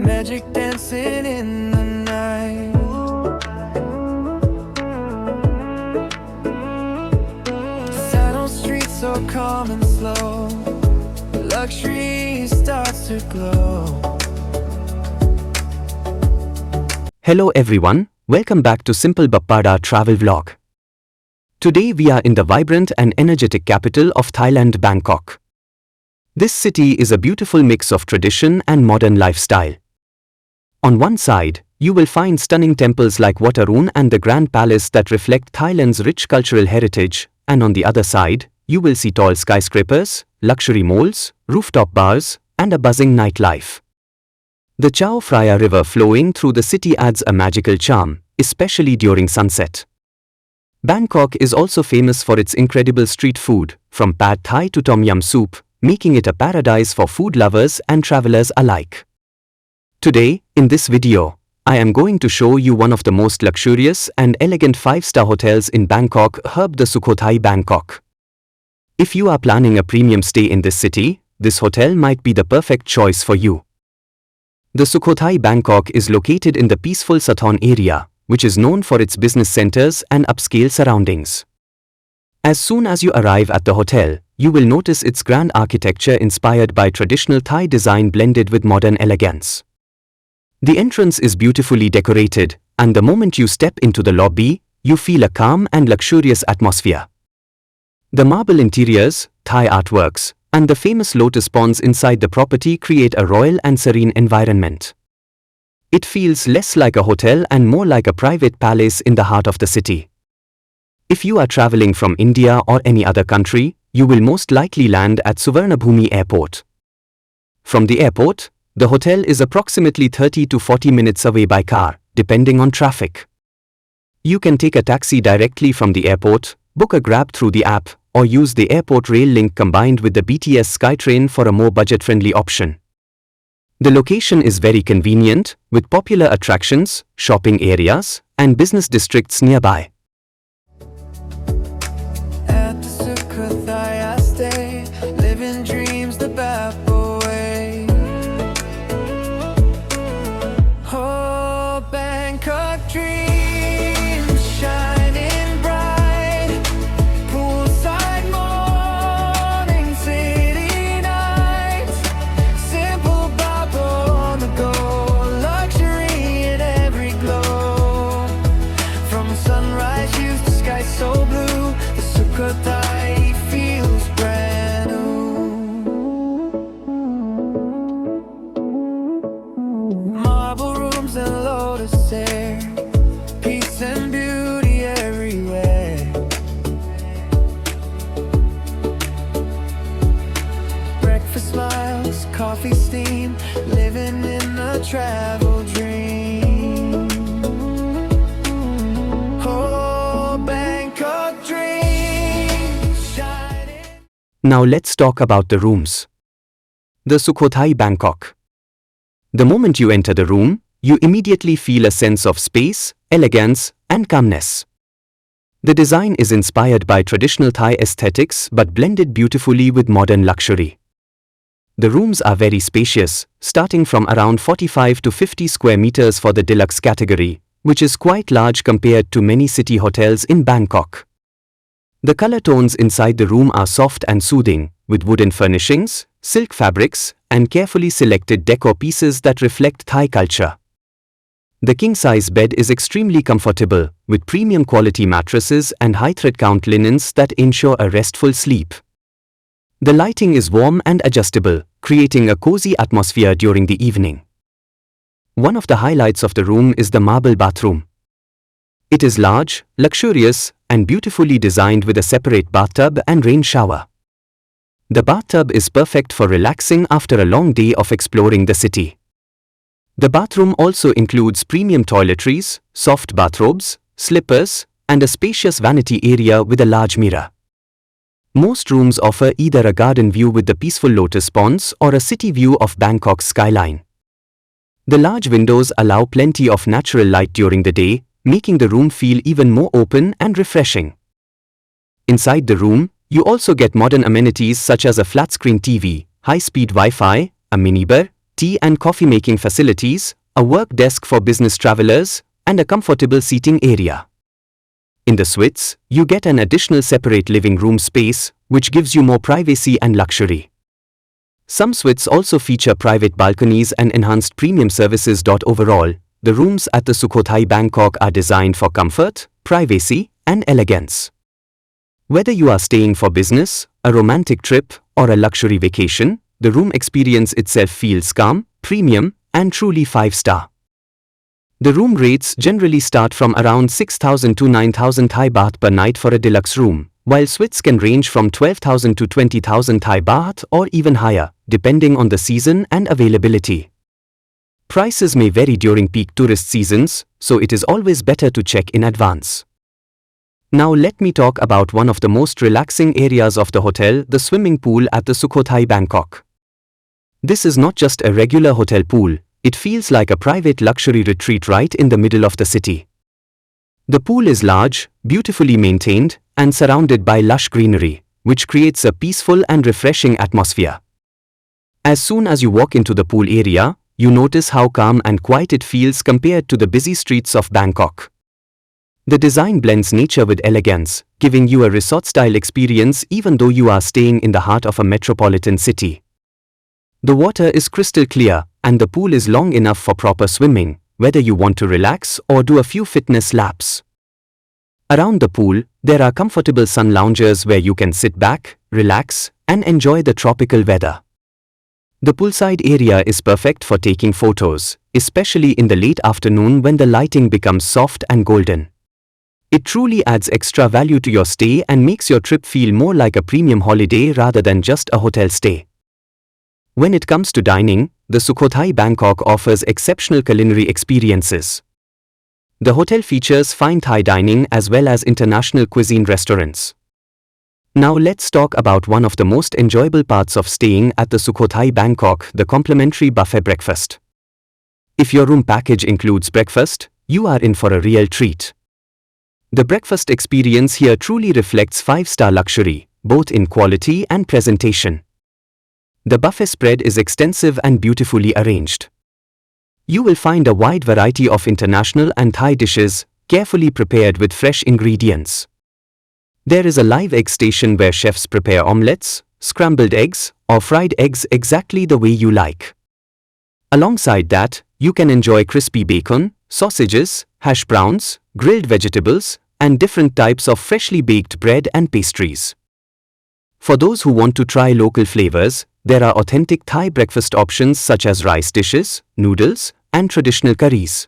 magic dancing in the night. Sathorn streets so calm and slow, luxury starts to glow. Hello everyone, welcome back to Simple Bappa travel vlog. Today we are in the vibrant and energetic capital of Thailand, Bangkok. This city is a beautiful mix of tradition and modern lifestyle. On one side, you will find stunning temples like Wat Arun and the Grand Palace that reflect Thailand's rich cultural heritage, and on the other side, you will see tall skyscrapers, luxury malls, rooftop bars, and a buzzing nightlife. The Chao Phraya River flowing through the city adds a magical charm, especially during sunset. Bangkok is also famous for its incredible street food, from pad thai to tom yum soup, making it a paradise for food lovers and travelers alike. Today, in this video, I am going to show you one of the most luxurious and elegant 5-star hotels in Bangkok, the Sukhothai Bangkok. If you are planning a premium stay in this city, this hotel might be the perfect choice for you. The Sukhothai Bangkok is located in the peaceful Sathorn area, which is known for its business centers and upscale surroundings. As soon as you arrive at the hotel, you will notice its grand architecture inspired by traditional Thai design blended with modern elegance. The entrance is beautifully decorated, and the moment you step into the lobby, you feel a calm and luxurious atmosphere. The marble interiors, Thai artworks, and the famous lotus ponds inside the property create a royal and serene environment. It feels less like a hotel and more like a private palace in the heart of the city. If you are traveling from India or any other country, you will most likely land at Suvarnabhumi Airport. From the airport, the hotel is approximately 30 to 40 minutes away by car, depending on traffic. You can take a taxi directly from the airport, book a Grab through the app, or use the airport rail link combined with the BTS SkyTrain for a more budget-friendly option. The location is very convenient, with popular attractions, shopping areas, and business districts nearby. At the Sukhothai I stay, living dreams the Bappa way. Oh, Bangkok dreams shining bright, poolside morning, city nights, simple Bappa on the go, luxury in every glow. From sunrise views to sky so blue, the Sukhothai feels brand new. Marble rooms and lotus air, peace and beauty everywhere. Breakfast smiles, coffee steam, living in a travel dream. Oh, Bangkok dreams shining. Now let's talk about the rooms. The Sukhothai Bangkok. The moment you enter the room, you immediately feel a sense of space, elegance, and calmness. The design is inspired by traditional Thai aesthetics but blended beautifully with modern luxury. The rooms are very spacious, starting from around 45 to 50 square meters for the deluxe category, which is quite large compared to many city hotels in Bangkok. The color tones inside the room are soft and soothing, with wooden furnishings, silk fabrics, and carefully selected decor pieces that reflect Thai culture. The king-size bed is extremely comfortable, with premium quality mattresses and high thread count linens that ensure a restful sleep. The lighting is warm and adjustable, creating a cozy atmosphere during the evening. One of the highlights of the room is the marble bathroom. It is large, luxurious, and beautifully designed with a separate bathtub and rain shower. The bathtub is perfect for relaxing after a long day of exploring the city. The bathroom also includes premium toiletries, soft bathrobes, slippers, and a spacious vanity area with a large mirror. Most rooms offer either a garden view with the peaceful lotus ponds or a city view of Bangkok's skyline. The large windows allow plenty of natural light during the day, making the room feel even more open and refreshing. Inside the room, you also get modern amenities such as a flat-screen TV, high-speed Wi-Fi, a minibar, tea and coffee making facilities, a work desk for business travelers, and a comfortable seating area. In the suites, you get an additional separate living room space, which gives you more privacy and luxury. Some suites also feature private balconies and enhanced premium services. Overall, the rooms at the Sukhothai Bangkok are designed for comfort, privacy, and elegance. Whether you are staying for business, a romantic trip, or a luxury vacation, the room experience itself feels calm, premium, and truly 5-star. The room rates generally start from around 6,000 to 9,000 Thai baht per night for a deluxe room, while suites can range from 12,000 to 20,000 Thai baht or even higher, depending on the season and availability. Prices may vary during peak tourist seasons, so it is always better to check in advance. Now let me talk about one of the most relaxing areas of the hotel, the swimming pool at the Sukhothai Bangkok. This is not just a regular hotel pool, it feels like a private luxury retreat right in the middle of the city. The pool is large, beautifully maintained, and surrounded by lush greenery, which creates a peaceful and refreshing atmosphere. As soon as you walk into the pool area, you notice how calm and quiet it feels compared to the busy streets of Bangkok. The design blends nature with elegance, giving you a resort-style experience even though you are staying in the heart of a metropolitan city. The water is crystal clear, and the pool is long enough for proper swimming, whether you want to relax or do a few fitness laps. Around the pool, there are comfortable sun loungers where you can sit back, relax, and enjoy the tropical weather. The poolside area is perfect for taking photos, especially in the late afternoon when the lighting becomes soft and golden. It truly adds extra value to your stay and makes your trip feel more like a premium holiday rather than just a hotel stay. When it comes to dining, the Sukhothai Bangkok offers exceptional culinary experiences. The hotel features fine Thai dining as well as international cuisine restaurants. Now let's talk about one of the most enjoyable parts of staying at the Sukhothai Bangkok, the complimentary buffet breakfast. If your room package includes breakfast, you are in for a real treat. The breakfast experience here truly reflects 5-star luxury, both in quality and presentation. The buffet spread is extensive and beautifully arranged. You will find a wide variety of international and Thai dishes, carefully prepared with fresh ingredients. There is a live egg station where chefs prepare omelets, scrambled eggs, or fried eggs exactly the way you like. Alongside that, you can enjoy crispy bacon, sausages, hash browns, grilled vegetables, and different types of freshly baked bread and pastries. For those who want to try local flavors, there are authentic Thai breakfast options such as rice dishes, noodles, and traditional curries.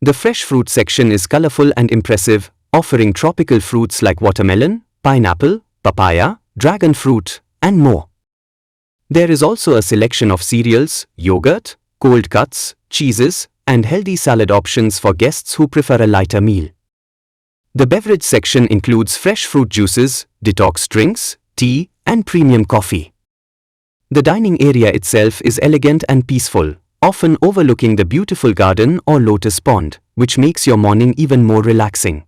The fresh fruit section is colorful and impressive, offering tropical fruits like watermelon, pineapple, papaya, dragon fruit, and more. There is also a selection of cereals, yogurt, cold cuts, cheeses, and healthy salad options for guests who prefer a lighter meal. The beverage section includes fresh fruit juices, detox drinks, tea, and premium coffee. The dining area itself is elegant and peaceful, often overlooking the beautiful garden or lotus pond, which makes your morning even more relaxing.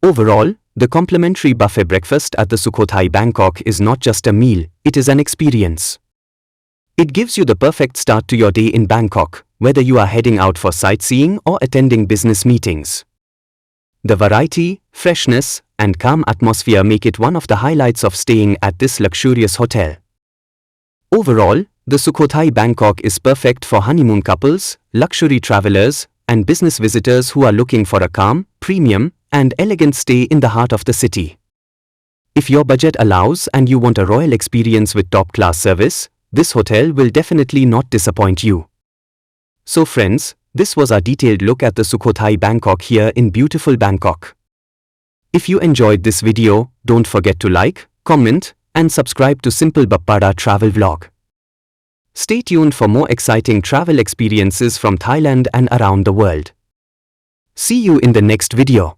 Overall, the complimentary buffet breakfast at the Sukhothai Bangkok is not just a meal, it is an experience. It gives you the perfect start to your day in Bangkok, whether you are heading out for sightseeing or attending business meetings. The variety, freshness, and calm atmosphere make it one of the highlights of staying at this luxurious hotel. Overall, the Sukhothai Bangkok is perfect for honeymoon couples, luxury travelers, and business visitors who are looking for a calm, premium, and elegant stay in the heart of the city. If your budget allows and you want a royal experience with top-class service, this hotel will definitely not disappoint you. So friends, this was our detailed look at the Sukhothai Bangkok here in beautiful Bangkok. If you enjoyed this video, don't forget to like, comment, and subscribe to Simple Bappa Travel Vlog. Stay tuned for more exciting travel experiences from Thailand and around the world. See you in the next video.